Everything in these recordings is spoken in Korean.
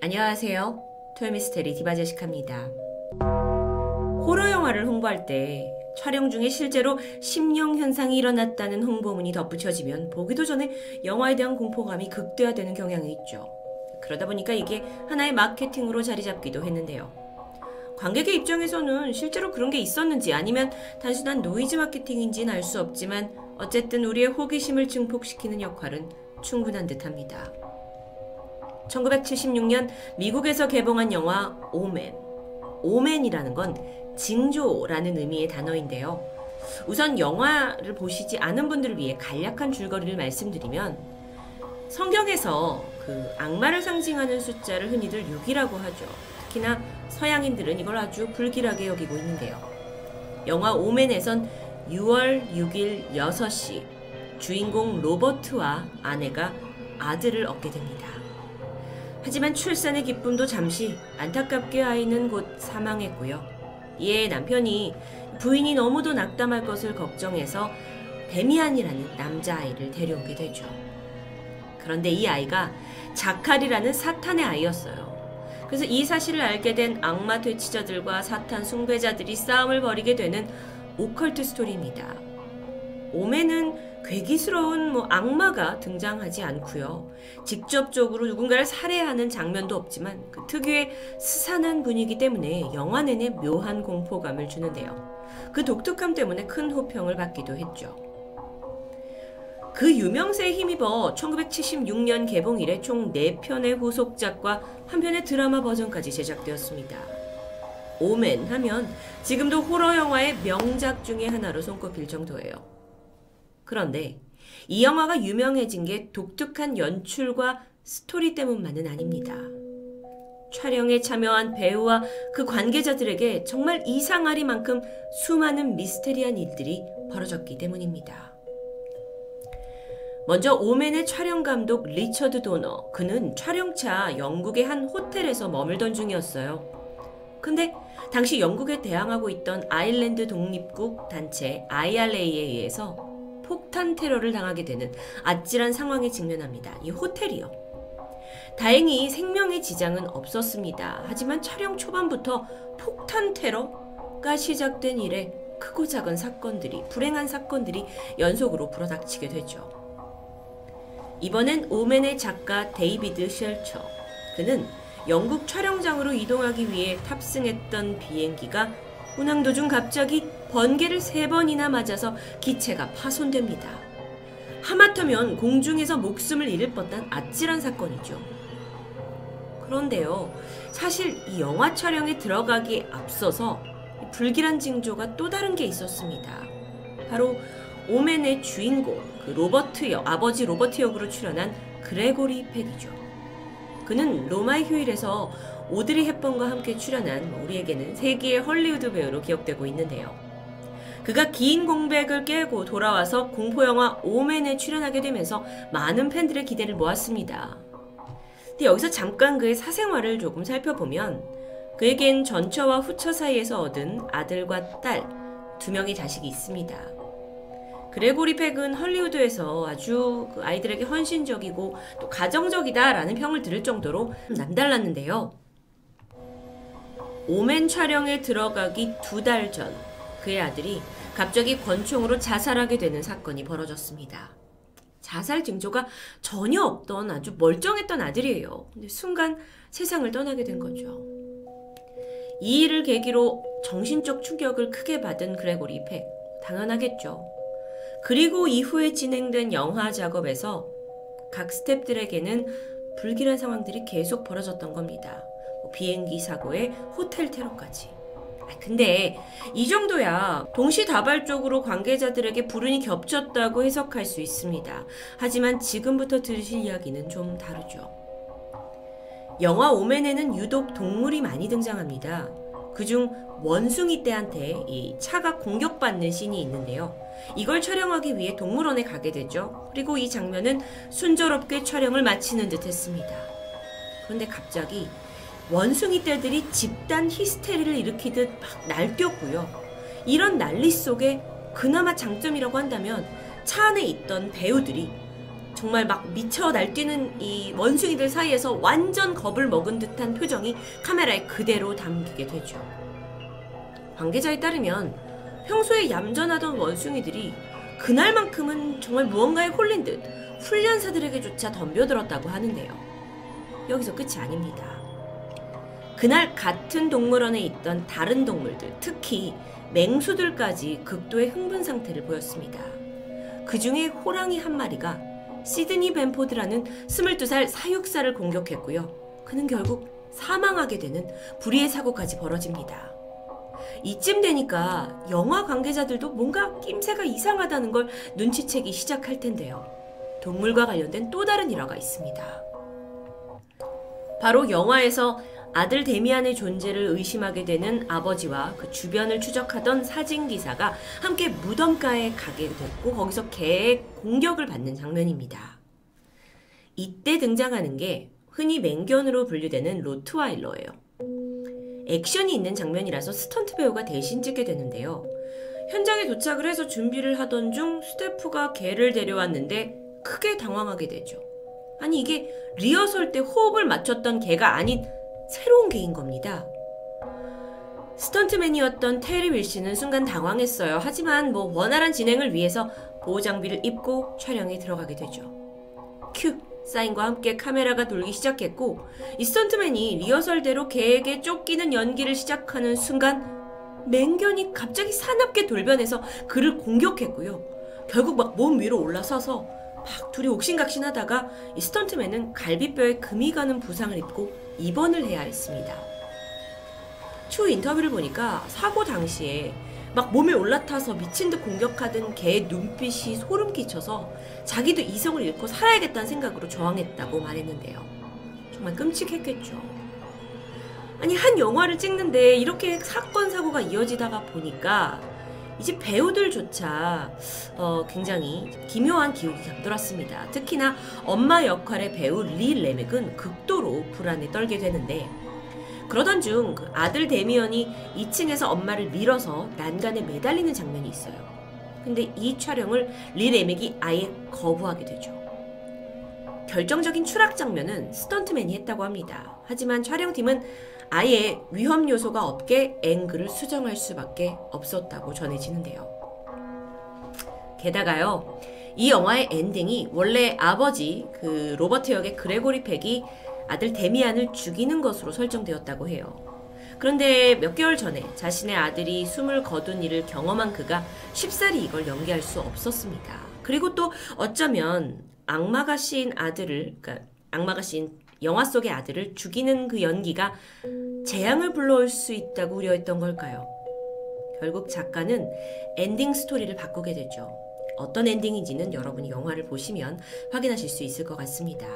안녕하세요. 토요미스테리 디바제시카입니다. 호러 영화를 홍보할 때 촬영 중에 실제로 심령 현상이 일어났다는 홍보문이 덧붙여지면 보기도 전에 영화에 대한 공포감이 극대화되는 경향이 있죠. 그러다 보니까 이게 하나의 마케팅으로 자리 잡기도 했는데요. 관객의 입장에서는 실제로 그런 게 있었는지 아니면 단순한 노이즈 마케팅인지는 알 수 없지만 어쨌든 우리의 호기심을 증폭시키는 역할은 충분한 듯합니다. 1976년 미국에서 개봉한 영화 오멘. 오멘이라는 건 징조라는 의미의 단어인데요. 우선 영화를 보시지 않은 분들을 위해 간략한 줄거리를 말씀드리면 성경에서 그 악마를 상징하는 숫자를 흔히들 6이라고 하죠. 특히나 서양인들은 이걸 아주 불길하게 여기고 있는데요. 영화 오멘에선 6월 6일 6시 주인공 로버트와 아내가 아들을 얻게 됩니다. 하지만 출산의 기쁨도 잠시 안타깝게 아이는 곧 사망했고요. 이에 남편이 부인이 너무도 낙담할 것을 걱정해서 데미안이라는 남자아이를 데려오게 되죠. 그런데 이 아이가 자칼이라는 사탄의 아이였어요. 그래서 이 사실을 알게 된 악마 되치자들과 사탄 숭배자들이 싸움을 벌이게 되는 오컬트 스토리입니다. 오멘은 괴기스러운 악마가 등장하지 않고요. 직접적으로 누군가를 살해하는 장면도 없지만 그 특유의 스산한 분위기 때문에 영화 내내 묘한 공포감을 주는데요. 그 독특함 때문에 큰 호평을 받기도 했죠. 그 유명세에 힘입어 1976년 개봉 이래 총 4편의 후속작과 한 편의 드라마 버전까지 제작되었습니다. 오멘 하면 지금도 호러 영화의 명작 중에 하나로 손꼽힐 정도예요. 그런데 이 영화가 유명해진 게 독특한 연출과 스토리 때문만은 아닙니다. 촬영에 참여한 배우와 그 관계자들에게 정말 이상하리만큼 수많은 미스테리한 일들이 벌어졌기 때문입니다. 먼저 오멘의 촬영 감독 리처드 도너, 그는 촬영차 영국의 한 호텔에서 머물던 중이었어요. 근데 당시 영국에 대항하고 있던 아일랜드 독립국 단체 IRA에 의해서 폭탄 테러를 당하게 되는 아찔한 상황에 직면합니다. 이 호텔이요. 다행히 생명의 지장은 없었습니다. 하지만 촬영 초반부터 폭탄 테러가 시작된 이래 크고 작은 사건들이, 불행한 사건들이 연속으로 불어닥치게 되죠. 이번엔 오멘의 작가 데이비드 쉘처. 그는 영국 촬영장으로 이동하기 위해 탑승했던 비행기가 운항 도중 갑자기 번개를 3번이나 맞아서 기체가 파손됩니다. 하마터면 공중에서 목숨을 잃을 뻔한 아찔한 사건이죠. 그런데요, 사실 이 영화 촬영에 들어가기에 앞서서 불길한 징조가 또 다른 게 있었습니다. 바로 오멘의 주인공, 아버지 로버트 역으로 출연한 그레고리 팩이죠. 그는 로마의 휴일에서 오드리 헵번과 함께 출연한 우리에게는 세기의 헐리우드 배우로 기억되고 있는데요. 그가 긴 공백을 깨고 돌아와서 공포영화 오멘에 출연하게 되면서 많은 팬들의 기대를 모았습니다. 근데 여기서 잠깐 그의 사생활을 조금 살펴보면 그에겐 전처와 후처 사이에서 얻은 아들과 딸 2명의 자식이 있습니다. 그레고리 팩은 헐리우드에서 아주 아이들에게 헌신적이고 또 가정적이다라는 평을 들을 정도로 남달랐는데요. 오멘 촬영에 들어가기 2달 전 그의 아들이 갑자기 권총으로 자살하게 되는 사건이 벌어졌습니다. 자살 징조가 전혀 없던 아주 멀쩡했던 아들이에요. 근데 순간 세상을 떠나게 된 거죠. 이 일을 계기로 정신적 충격을 크게 받은 그레고리 팩. 당연하겠죠. 그리고 이후에 진행된 영화 작업에서 각 스태프들에게는 불길한 상황들이 계속 벌어졌던 겁니다. 비행기 사고에 호텔 테러까지. 근데 이 정도야 동시다발적으로 관계자들에게 불운이 겹쳤다고 해석할 수 있습니다. 하지만 지금부터 들으실 이야기는 좀 다르죠. 영화 오멘에는 유독 동물이 많이 등장합니다. 그중 원숭이 떼한테 이 차가 공격받는 씬이 있는데요. 이걸 촬영하기 위해 동물원에 가게 되죠. 그리고 이 장면은 순조롭게 촬영을 마치는 듯 했습니다. 그런데 갑자기 원숭이 떼들이 집단 히스테리를 일으키듯 막 날뛰었고요. 이런 난리 속에 그나마 장점이라고 한다면 차 안에 있던 배우들이 정말 막 미쳐 날뛰는 이 원숭이들 사이에서 완전 겁을 먹은 듯한 표정이 카메라에 그대로 담기게 되죠. 관계자에 따르면 평소에 얌전하던 원숭이들이 그날만큼은 정말 무언가에 홀린 듯 훈련사들에게조차 덤벼들었다고 하는데요. 여기서 끝이 아닙니다. 그날 같은 동물원에 있던 다른 동물들, 특히 맹수들까지 극도의 흥분 상태를 보였습니다. 그 중에 호랑이 한 마리가 시드니 벤포드라는 22살 사육사를 공격했고요. 그는 결국 사망하게 되는 불의의 사고까지 벌어집니다. 이쯤 되니까 영화 관계자들도 뭔가 낌새가 이상하다는 걸 눈치채기 시작할 텐데요. 동물과 관련된 또 다른 일화가 있습니다. 바로 영화에서 아들 데미안의 존재를 의심하게 되는 아버지와 그 주변을 추적하던 사진기사가 함께 무덤가에 가게 됐고 거기서 개의 공격을 받는 장면입니다. 이때 등장하는 게 흔히 맹견으로 분류되는 로트와일러예요. 액션이 있는 장면이라서 스턴트 배우가 대신 찍게 되는데요. 현장에 도착을 해서 준비를 하던 중 스태프가 개를 데려왔는데 크게 당황하게 되죠. 아니 이게 리허설 때 호흡을 맞췄던 개가 아닌 새로운 개인 겁니다. 스턴트맨이었던 테리 윌슨은 순간 당황했어요. 하지만 원활한 진행을 위해서 보호장비를 입고 촬영에 들어가게 되죠. 큐! 사인과 함께 카메라가 돌기 시작했고 이 스턴트맨이 리허설대로 개에게 쫓기는 연기를 시작하는 순간 맹견이 갑자기 사납게 돌변해서 그를 공격했고요. 결국 막 몸 위로 올라서서 막 둘이 옥신각신하다가 이 스턴트맨은 갈비뼈에 금이 가는 부상을 입고 입원을 해야 했습니다. 추후 인터뷰를 보니까 사고 당시에 막 몸에 올라타서 미친 듯 공격하던 개의 눈빛이 소름 끼쳐서 자기도 이성을 잃고 살아야겠다는 생각으로 저항했다고 말했는데요. 정말 끔찍했겠죠. 아니 한 영화를 찍는데 이렇게 사건 사고가 이어지다가 보니까 이제 배우들조차 굉장히 기묘한 기운이 감돌았습니다. 특히나 엄마 역할의 배우 리 레맥은 극도로 불안에 떨게 되는데 그러던 중 그 아들 데미언이 2층에서 엄마를 밀어서 난간에 매달리는 장면이 있어요. 근데 이 촬영을 리 레맥이 아예 거부하게 되죠. 결정적인 추락 장면은 스턴트맨이 했다고 합니다. 하지만 촬영팀은 아예 위험 요소가 없게 앵글을 수정할 수밖에 없었다고 전해지는데요. 게다가요, 이 영화의 엔딩이 원래 아버지 그 로버트 역의 그레고리 팩이 아들 데미안을 죽이는 것으로 설정되었다고 해요. 그런데 몇 개월 전에 자신의 아들이 숨을 거둔 일을 경험한 그가 쉽사리 이걸 연기할 수 없었습니다. 그리고 또 어쩌면 악마가 씌인 영화 속의 아들을 죽이는 그 연기가 재앙을 불러올 수 있다고 우려했던 걸까요? 결국 작가는 엔딩 스토리를 바꾸게 되죠. 어떤 엔딩인지는 여러분이 영화를 보시면 확인하실 수 있을 것 같습니다.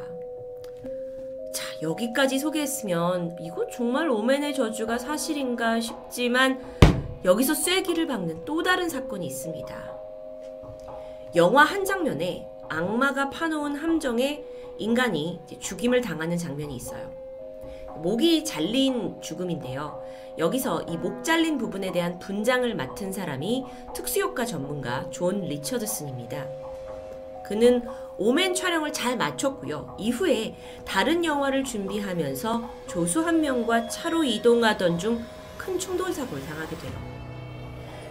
자, 여기까지 소개했으면 이거 정말 오맨의 저주가 사실인가 싶지만 여기서 쐐기를 박는 또 다른 사건이 있습니다. 영화 한 장면에 악마가 파놓은 함정에 인간이 죽임을 당하는 장면이 있어요. 목이 잘린 죽음인데요. 여기서 이 목 잘린 부분에 대한 분장을 맡은 사람이 특수효과 전문가 존 리처드슨입니다. 그는 오맨 촬영을 잘 마쳤고요. 이후에 다른 영화를 준비하면서 조수 한 명과 차로 이동하던 중 큰 충돌 사고를 당하게 돼요.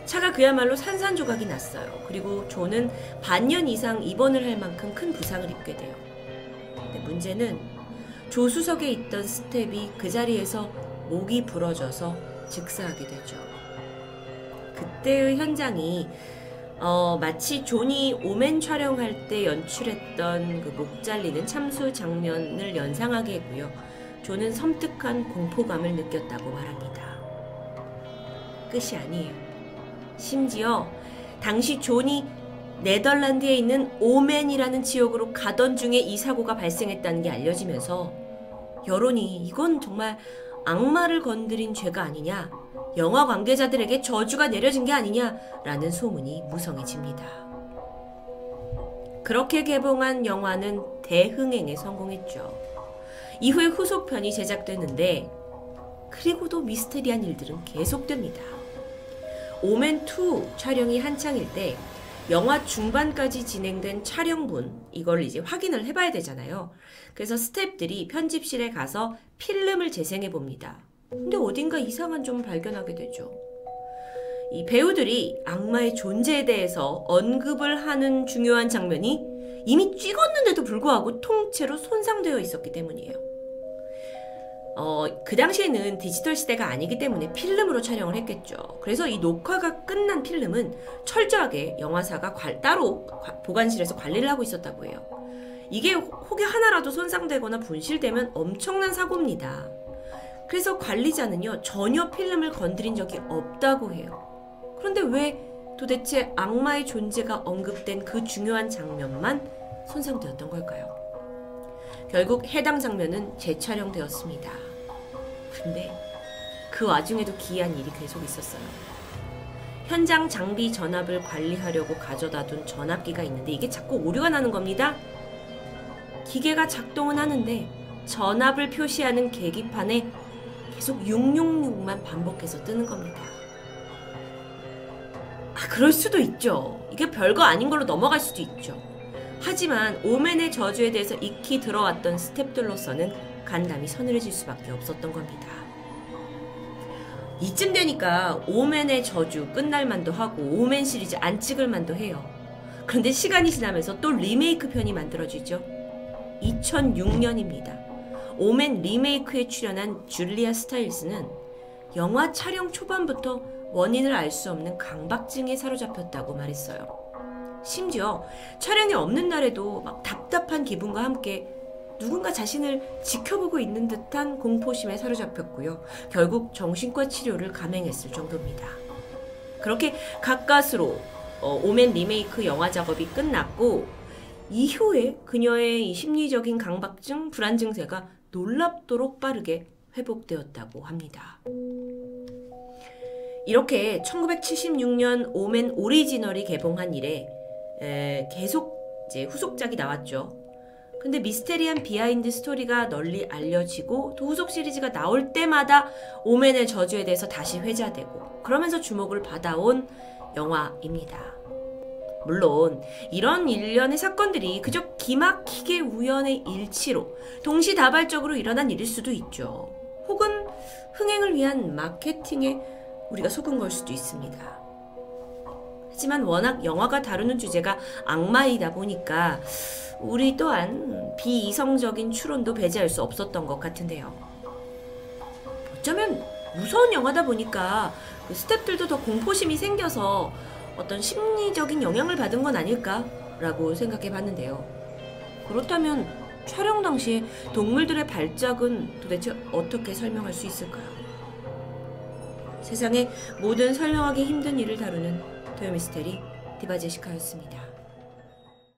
차가 그야말로 산산조각이 났어요. 그리고 존은 반년 이상 입원을 할 만큼 큰 부상을 입게 돼요. 근데 문제는 조수석에 있던 스텝이 그 자리에서 목이 부러져서 즉사하게 되죠. 그때의 현장이 마치 존이 오맨 촬영할 때 연출했던 그 목 잘리는 참수 장면을 연상하게 했고요. 존은 섬뜩한 공포감을 느꼈다고 말합니다. 끝이 아니에요. 심지어 당시 존이 네덜란드에 있는 오맨이라는 지역으로 가던 중에 이 사고가 발생했다는 게 알려지면서 여론이 이건 정말 악마를 건드린 죄가 아니냐, 영화 관계자들에게 저주가 내려진 게 아니냐라는 소문이 무성해집니다. 그렇게 개봉한 영화는 대흥행에 성공했죠. 이후에 후속편이 제작됐는데 그리고도 미스테리한 일들은 계속됩니다. 오맨2 촬영이 한창일 때 영화 중반까지 진행된 촬영분, 이걸 이제 확인을 해봐야 되잖아요. 그래서 스태프들이 편집실에 가서 필름을 재생해 봅니다. 근데 어딘가 이상한 점을 발견하게 되죠. 이 배우들이 악마의 존재에 대해서 언급을 하는 중요한 장면이 이미 찍었는데도 불구하고 통째로 손상되어 있었기 때문이에요. 그 당시에는 디지털 시대가 아니기 때문에 필름으로 촬영을 했겠죠. 그래서 이 녹화가 끝난 필름은 철저하게 영화사가 따로 보관실에서 관리를 하고 있었다고 해요. 이게 혹여 하나라도 손상되거나 분실되면 엄청난 사고입니다. 그래서 관리자는요, 전혀 필름을 건드린 적이 없다고 해요. 그런데 왜 도대체 악마의 존재가 언급된 그 중요한 장면만 손상되었던 걸까요? 결국 해당 장면은 재촬영되었습니다. 근데 그 와중에도 기이한 일이 계속 있었어요. 현장 장비 전압을 관리하려고 가져다 둔 전압기가 있는데 이게 자꾸 오류가 나는 겁니다. 기계가 작동은 하는데 전압을 표시하는 계기판에 계속 666만 반복해서 뜨는 겁니다. 그럴 수도 있죠. 이게 별거 아닌 걸로 넘어갈 수도 있죠. 하지만 오맨의 저주에 대해서 익히 들어왔던 스태프들로서는 간담이 서늘해질 수밖에 없었던 겁니다. 이쯤 되니까 오맨의 저주 끝날 만도 하고 오맨 시리즈 안 찍을 만도 해요. 그런데 시간이 지나면서 또 리메이크 편이 만들어지죠. 2006년입니다. 오맨 리메이크에 출연한 줄리아 스타일스는 영화 촬영 초반부터 원인을 알 수 없는 강박증에 사로잡혔다고 말했어요. 심지어 촬영이 없는 날에도 막 답답한 기분과 함께 누군가 자신을 지켜보고 있는 듯한 공포심에 사로잡혔고요. 결국 정신과 치료를 감행했을 정도입니다. 그렇게 가까스로 오맨 리메이크 영화 작업이 끝났고 이후에 그녀의 이 심리적인 강박증, 불안 증세가 놀랍도록 빠르게 회복되었다고 합니다. 이렇게 1976년 오맨 오리지널이 개봉한 이래 계속 이제 후속작이 나왔죠. 근데 미스테리한 비하인드 스토리가 널리 알려지고 또 후속 시리즈가 나올 때마다 오맨의 저주에 대해서 다시 회자되고 그러면서 주목을 받아온 영화입니다. 물론 이런 일련의 사건들이 그저 기막히게 우연의 일치로 동시다발적으로 일어난 일일 수도 있죠. 혹은 흥행을 위한 마케팅에 우리가 속은 걸 수도 있습니다. 하지만 워낙 영화가 다루는 주제가 악마이다 보니까 우리 또한 비이성적인 추론도 배제할 수 없었던 것 같은데요. 어쩌면 무서운 영화다 보니까 스태프들도 더 공포심이 생겨서 어떤 심리적인 영향을 받은 건 아닐까라고 생각해 봤는데요. 그렇다면 촬영 당시에 동물들의 발작은 도대체 어떻게 설명할 수 있을까요? 세상의 모든 설명하기 힘든 일을 다루는 토요미스테리 디바제시카였습니다.